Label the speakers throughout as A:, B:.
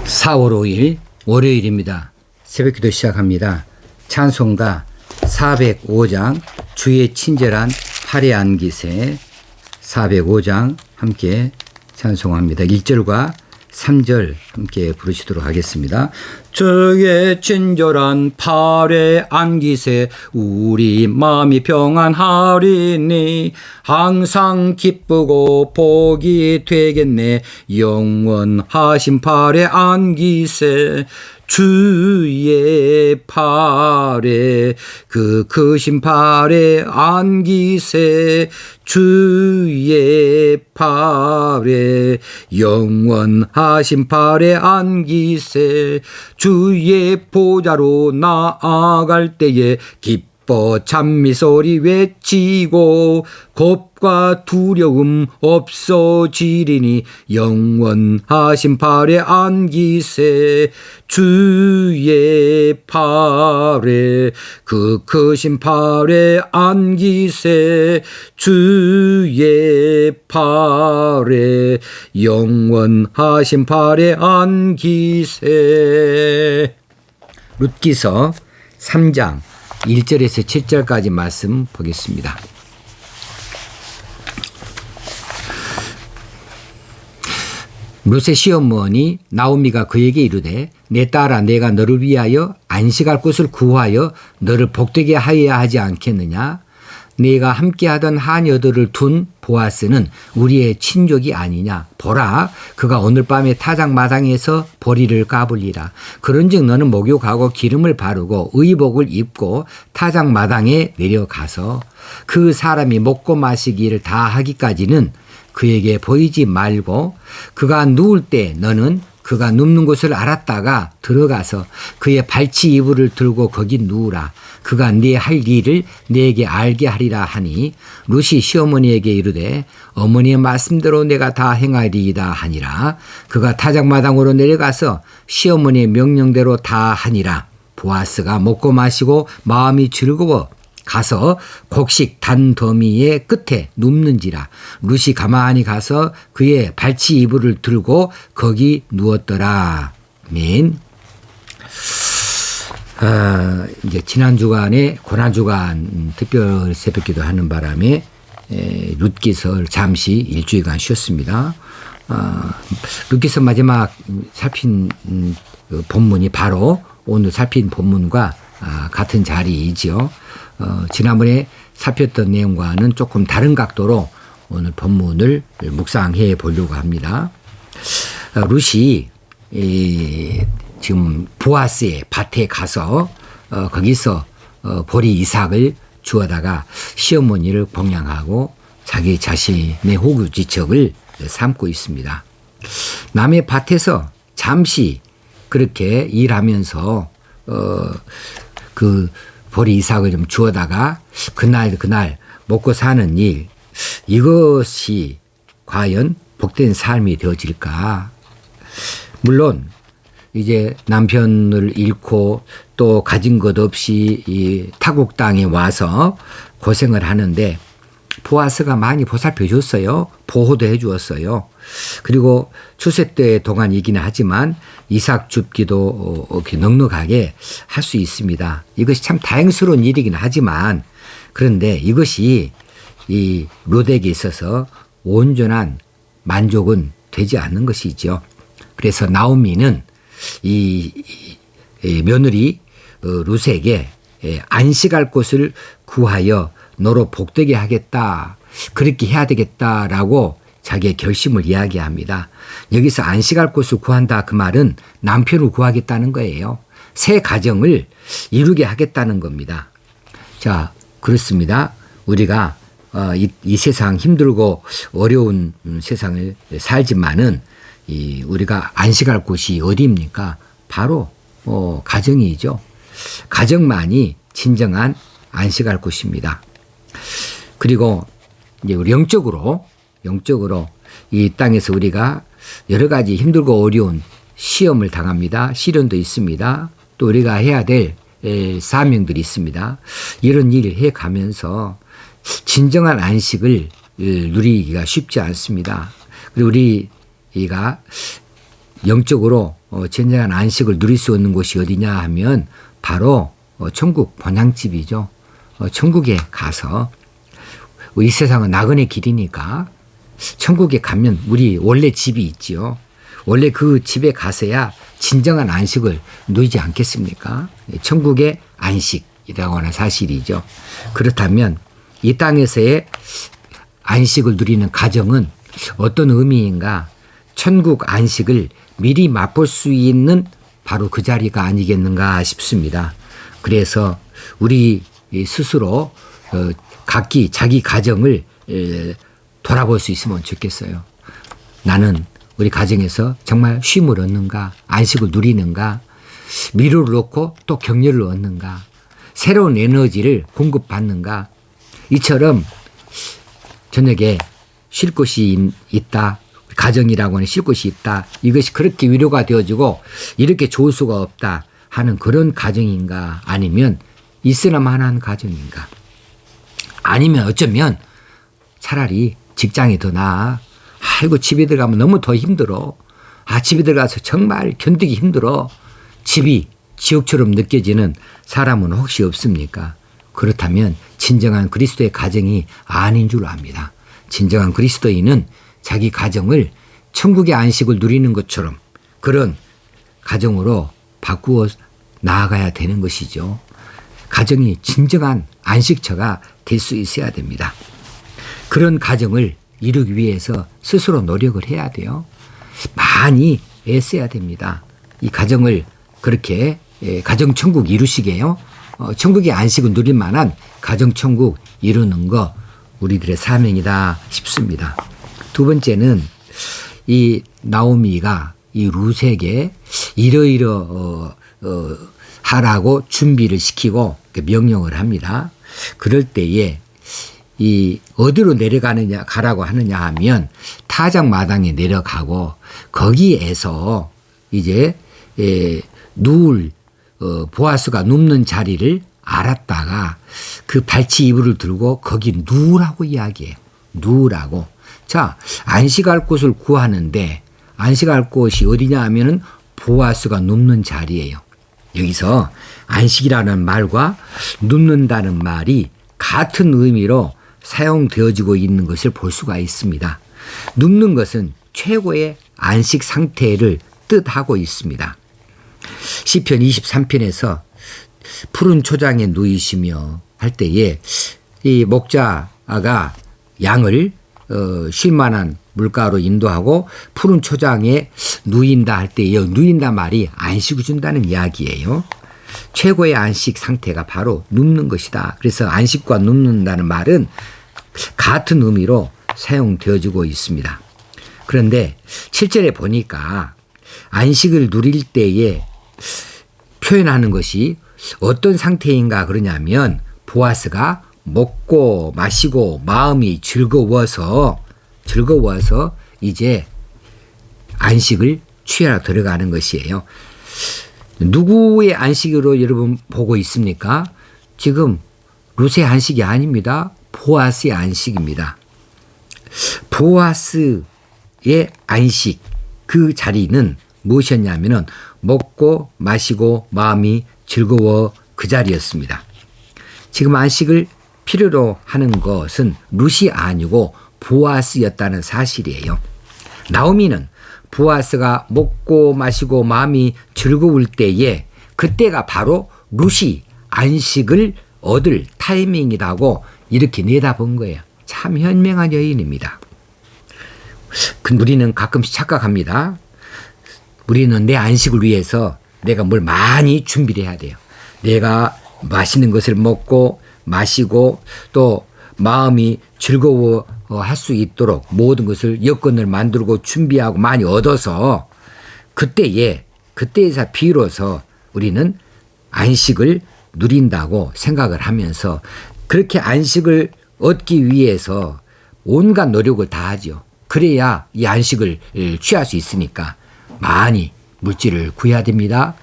A: 4월 5일 월요일입니다. 새벽기도 시작합니다. 찬송가 405장 주의 친절한 팔의 안기세 405장 함께 찬송합니다. 1절과 3절 함께 부르시도록 하겠습니다. 주의 친절한 팔의 안기세 우리 마음이 평안하리니 항상 기쁘고 복이 되겠네. 영원하신 팔의 안기세 주의 팔에 그 크신 팔에 안기세 주의 팔에 영원하신 팔에 안기세 주의 보좌로 나아갈 때에 기뻐 찬미소리 외치고 겁과 두려움 없어지리니 영원하신 팔에 안기세 주의 팔에 그 크신 팔에 안기세 주의 팔에 영원하신 팔에 안기세. 룻기서 3장 1절에서 7절까지 말씀 보겠습니다. 룻의 시어머니 나오미가 그에게 이르되 내 딸아 내가 너를 위하여 안식할 곳을 구하여 너를 복되게 하여야 하지 않겠느냐. 네가 함께하던 하녀들을 둔 보아스는 우리의 친족이 아니냐. 보라 그가 오늘 밤에 타작마당에서 보리를 까불리라. 그런즉 너는 목욕하고 기름을 바르고 의복을 입고 타작마당에 내려가서 그 사람이 먹고 마시기를 다 하기까지는 그에게 보이지 말고 그가 누울 때 너는 그가 눕는 곳을 알았다가 들어가서 그의 발치 이불을 들고 거기 누우라. 그가 네 할 일을 네게 알게 하리라 하니 룻이 시어머니에게 이르되 어머니의 말씀대로 내가 다 행하리이다 하니라. 그가 타작마당으로 내려가서 시어머니의 명령대로 다 하니라. 보아스가 먹고 마시고 마음이 즐거워 가서 곡식 단더미의 끝에 눕는지라. 룻이 가만히 가서 그의 발치 이불을 들고 거기 누웠더라. 아멘. 이제 지난 주간에 고난 주간 특별 새벽기도 하는 바람에 룻기서를 잠시 일주일간 쉬었습니다. 룻기서 마지막 살핀 본문이 바로 오늘 살핀 본문과 같은 자리이죠. 지난번에 살폈던 내용과는 조금 다른 각도로 오늘 본문을 묵상해 보려고 합니다. 룻이 지금 보아스의 밭에 가서 거기서 보리 이삭을 주워다가 시어머니를 봉양하고 자기 자신의 호구지척을 삼고 있습니다. 남의 밭에서 잠시 그렇게 일하면서 그 보리 이삭을 좀 주워다가 그날 먹고 사는 일, 이것이 과연 복된 삶이 되어질까? 물론 이제 남편을 잃고 또 가진 것 없이 이 타국 땅에 와서 고생을 하는데 보아스가 많이 보살펴 줬어요. 보호도 해 주었어요. 그리고 추세 때 동안이기는 하지만 이삭 줍기도 이렇게 넉넉하게 할 수 있습니다. 이것이 참 다행스러운 일이긴 하지만 그런데 이것이 이 룻에게 있어서 온전한 만족은 되지 않는 것이죠. 그래서 나오미는 이 며느리 룻에게 안식할 곳을 구하여 너로 복되게 하겠다. 그렇게 해야 되겠다라고 자기의 결심을 이야기합니다. 여기서 안식할 곳을 구한다 그 말은 남편을 구하겠다는 거예요. 새 가정을 이루게 하겠다는 겁니다. 자, 그렇습니다. 우리가 이 세상 힘들고 어려운 세상을 살지만은 우리가 안식할 곳이 어디입니까? 바로 가정이죠. 가정만이 진정한 안식할 곳입니다. 그리고 이제 우리 영적으로 이 땅에서 우리가 여러 가지 힘들고 어려운 시험을 당합니다. 시련도 있습니다. 또 우리가 해야 될 사명들이 있습니다. 이런 일을 해가면서 진정한 안식을 누리기가 쉽지 않습니다. 그리고 우리가 영적으로 진정한 안식을 누릴 수 있는 곳이 어디냐 하면 바로 천국 본향집이죠. 천국에 가서 이 세상은 나그네 길이니까 천국에 가면 우리 원래 집이 있지요. 원래 그 집에 가서야 진정한 안식을 누리지 않겠습니까? 천국의 안식이라고 하는 사실이죠. 그렇다면 이 땅에서의 안식을 누리는 가정은 어떤 의미인가? 천국 안식을 미리 맛볼 수 있는 바로 그 자리가 아니겠는가 싶습니다. 그래서 우리 스스로 각기 자기 가정을 돌아볼 수 있으면 좋겠어요. 나는 우리 가정에서 정말 쉼을 얻는가, 안식을 누리는가, 미루를 놓고 또 격려를 얻는가, 새로운 에너지를 공급받는가. 이처럼 저녁에 쉴 곳이 있다. 가정이라고 하는 쉴 곳이 있다. 이것이 그렇게 위로가 되어지고 이렇게 좋을 수가 없다 하는 그런 가정인가, 아니면 있으나만 한 가정인가, 아니면 어쩌면 차라리 직장이 더 나아. 아이고 집에 들어가면 너무 더 힘들어. 집에 들어가서 정말 견디기 힘들어. 집이 지옥처럼 느껴지는 사람은 혹시 없습니까? 그렇다면 진정한 그리스도의 가정이 아닌 줄 압니다. 진정한 그리스도인은 자기 가정을 천국의 안식을 누리는 것처럼 그런 가정으로 바꾸어 나아가야 되는 것이죠. 가정이 진정한 안식처가 될 수 있어야 됩니다. 그런 가정을 이루기 위해서 스스로 노력을 해야 돼요. 많이 애써야 됩니다. 이 가정을 그렇게 가정천국 이루시게요. 천국의 안식을 누릴 만한 가정천국 이루는 거 우리들의 사명이다 싶습니다. 두 번째는 이 나오미가 이 룻에게 이러이러 하라고 준비를 시키고 명령을 합니다. 그럴 때에 이 어디로 가라고 하느냐 하면 타작 마당에 내려가고 거기에서 이제 보아스가 눕는 자리를 알았다가 그 발치 이불을 들고 거기 누우라고 이야기해요. 누우라고. 자, 안식할 곳을 구하는데 안식할 곳이 어디냐 하면은 보아스가 눕는 자리예요. 여기서 안식이라는 말과 눕는다는 말이 같은 의미로 사용되어지고 있는 것을 볼 수가 있습니다. 눕는 것은 최고의 안식 상태를 뜻하고 있습니다. 시편 23편에서 푸른 초장에 누이시며 할 때에 이 목자가 양을 쉴 만한 물가로 인도하고 푸른 초장에 누인다 할 때 누인다 말이 안식을 준다는 이야기예요. 최고의 안식 상태가 바로 눕는 것이다. 그래서 안식과 눕는다는 말은 같은 의미로 사용되어지고 있습니다. 그런데 7절에 보니까 안식을 누릴 때에 표현하는 것이 어떤 상태인가 그러냐면 보아스가 먹고 마시고 마음이 즐거워서 이제 안식을 취하러 들어가는 것이에요. 누구의 안식으로 여러분 보고 있습니까? 지금 룻의 안식이 아닙니다. 보아스의 안식입니다. 보아스의 안식, 그 자리는 무엇이었냐면은 먹고 마시고 마음이 즐거워 그 자리였습니다. 지금 안식을 필요로 하는 것은 룻이 아니고 보아스였다는 사실이에요. 나오미는 보아스가 먹고 마시고 마음이 즐거울 때에 그때가 바로 룻이 안식을 얻을 타이밍이라고 이렇게 내다본 거예요. 참 현명한 여인입니다. 우리는 가끔씩 착각합니다. 우리는 내 안식을 위해서 내가 뭘 많이 준비를 해야 돼요. 내가 맛있는 것을 먹고 마시고 또 마음이 즐거워 할 수 있도록 모든 것을 여건을 만들고 준비하고 많이 얻어서 그때에서 비로소 우리는 안식을 누린다고 생각을 하면서 그렇게 안식을 얻기 위해서 온갖 노력을 다하죠. 그래야 이 안식을 취할 수 있으니까 많이 물질을 구해야 됩니다.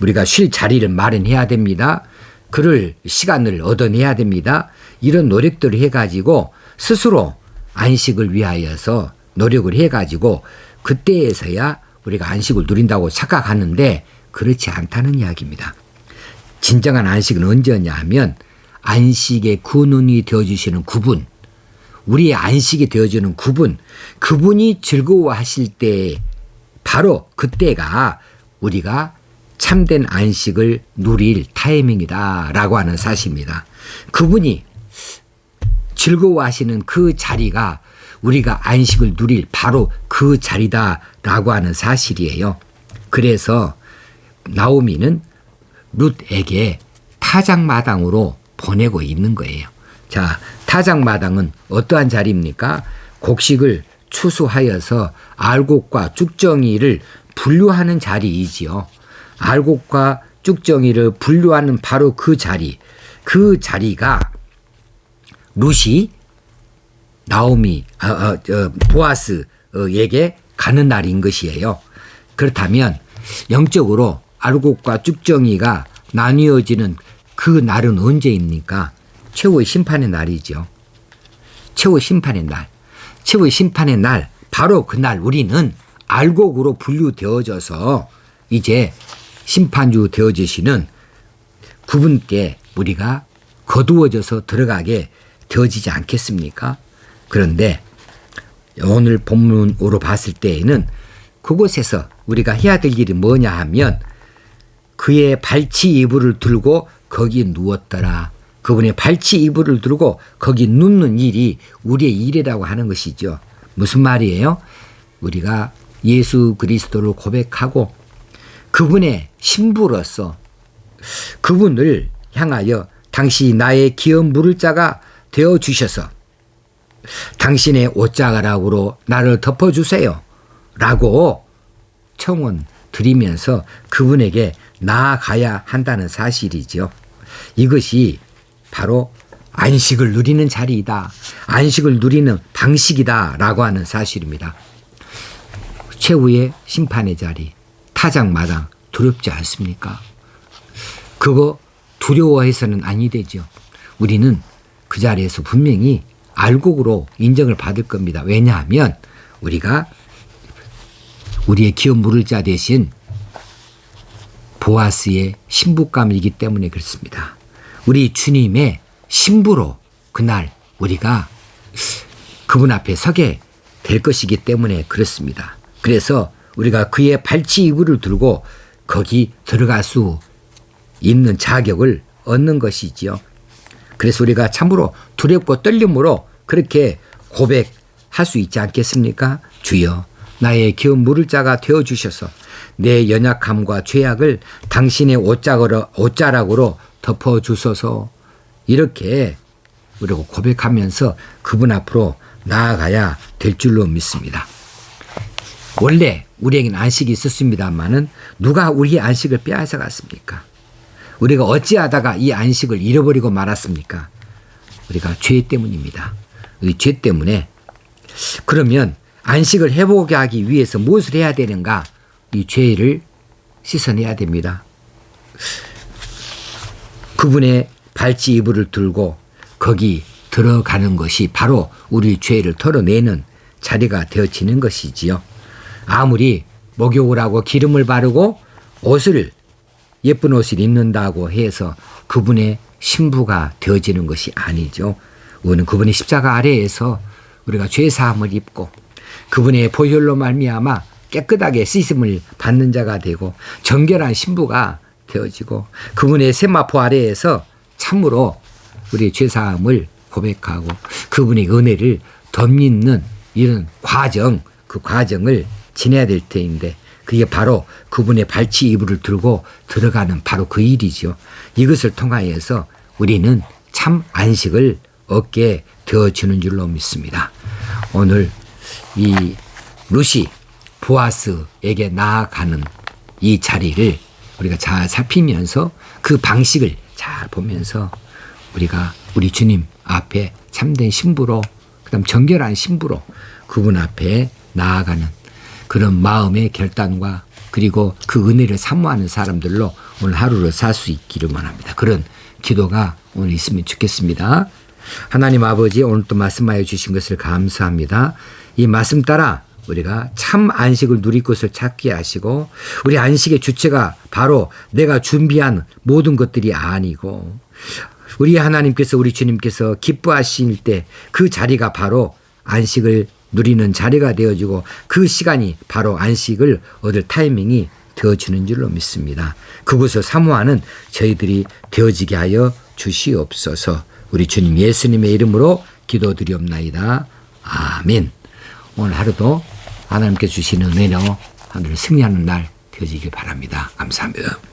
A: 우리가 쉴 자리를 마련해야 됩니다. 그럴 시간을 얻어내야 됩니다. 이런 노력들을 해가지고 스스로 안식을 위하여서 노력을 해가지고 그때에서야 우리가 안식을 누린다고 착각하는데 그렇지 않다는 이야기입니다. 진정한 안식은 언제냐 하면 안식의 근원이 되어주시는 그분, 우리의 안식이 되어주는 그분이 즐거워하실 때 바로 그때가 우리가 참된 안식을 누릴 타이밍이다라고 하는 사실입니다. 그분이 즐거워하시는 그 자리가 우리가 안식을 누릴 바로 그 자리다라고 하는 사실이에요. 그래서 나오미는 룻에게 타작마당으로 보내고 있는 거예요. 자, 타작마당은 어떠한 자리입니까? 곡식을 추수하여서 알곡과 쭉정이를 분류하는 자리이지요. 알곡과 쭉정이를 분류하는 바로 그 자리가 룻이 나오미, 보아스에게 가는 날인 것이에요. 그렇다면 영적으로 알곡과 쭉정이가 나뉘어지는 그 날은 언제입니까? 최후의 심판의 날이죠. 최후의 심판의 날. 최후의 심판의 날, 바로 그날 우리는 알곡으로 분류되어져서 이제 심판주 되어지시는 그분께 우리가 거두어져서 들어가게 되어지지 않겠습니까? 그런데 오늘 본문으로 봤을 때에는 그곳에서 우리가 해야 될 일이 뭐냐 하면 그의 발치 이불을 들고 거기 누웠더라. 그분의 발치 이불을 들고 거기 눕는 일이 우리의 일이라고 하는 것이죠. 무슨 말이에요? 우리가 예수 그리스도를 고백하고 그분의 신부로서 그분을 향하여 당신이 나의 기업 물을 자가 되어주셔서 당신의 옷자가락으로 나를 덮어주세요 라고 청원 드리면서 그분에게 나아가야 한다는 사실이죠. 이것이 바로 안식을 누리는 자리이다. 안식을 누리는 방식이다 라고 하는 사실입니다. 최후의 심판의 자리, 타작마당 두렵지 않습니까? 그거 두려워해서는 아니 되죠. 우리는 그 자리에서 분명히 알곡으로 인정을 받을 겁니다. 왜냐하면 우리가 우리의 기업 물을 자 대신 보아스의 신부감이기 때문에 그렇습니다. 우리 주님의 신부로 그날 우리가 그분 앞에 서게 될 것이기 때문에 그렇습니다. 그래서 우리가 그의 발치 이불을 들고 거기 들어갈 수 있는 자격을 얻는 것이지요. 그래서 우리가 참으로 두렵고 떨림으로 그렇게 고백할 수 있지 않겠습니까? 주여, 나의 기업 물을 자가 되어주셔서 내 연약함과 죄악을 당신의 옷자락으로 덮어주소서. 이렇게 우리가 고백하면서 그분 앞으로 나아가야 될 줄로 믿습니다. 원래 우리에게는 안식이 있었습니다마는 누가 우리의 안식을 빼앗아 갔습니까? 우리가 어찌하다가 이 안식을 잃어버리고 말았습니까? 우리가 죄 때문입니다. 이 죄 때문에. 그러면 안식을 회복하게 하기 위해서 무엇을 해야 되는가? 이 죄를 씻어내야 됩니다. 그분의 발치 이불을 들고 거기 들어가는 것이 바로 우리 죄를 털어내는 자리가 되어지는 것이지요. 아무리 목욕을 하고 기름을 바르고 예쁜 옷을 입는다고 해서 그분의 신부가 되어지는 것이 아니죠. 우리는 그분의 십자가 아래에서 우리가 죄사함을 입고 그분의 보혈로 말미암아 깨끗하게 씻음을 받는 자가 되고 정결한 신부가 되어지고 그분의 세마포 아래에서 참으로 우리의 죄사함을 고백하고 그분의 은혜를 덧입는 이런 과정, 그 과정을 지내야 될 터인데 그게 바로 그분의 발치 이불을 들고 들어가는 바로 그 일이죠. 이것을 통하여서 우리는 참 안식을 얻게 되어주는 줄로 믿습니다. 오늘 이 룻이 보아스에게 나아가는 이 자리를 우리가 잘 살피면서 그 방식을 잘 보면서 우리가 우리 주님 앞에 참된 신부로 그다음 정결한 신부로 그분 앞에 나아가는 그런 마음의 결단과 그리고 그 은혜를 사모하는 사람들로 오늘 하루를 살 수 있기를 원합니다. 그런 기도가 오늘 있으면 좋겠습니다. 하나님 아버지, 오늘 또 말씀하여 주신 것을 감사합니다. 이 말씀 따라 우리가 참 안식을 누릴 것을 찾게 하시고 우리 안식의 주체가 바로 내가 준비한 모든 것들이 아니고 우리 하나님께서 우리 주님께서 기뻐하실 때 그 자리가 바로 안식을 누리는 자리가 되어지고 그 시간이 바로 안식을 얻을 타이밍이 되어주는 줄로 믿습니다. 그것을 사모하는 저희들이 되어지게 하여 주시옵소서. 우리 주님 예수님의 이름으로 기도드리옵나이다. 아멘. 오늘 하루도 하나님께 주시는 은혜로 하늘을 승리하는 날 되어지길 바랍니다. 감사합니다.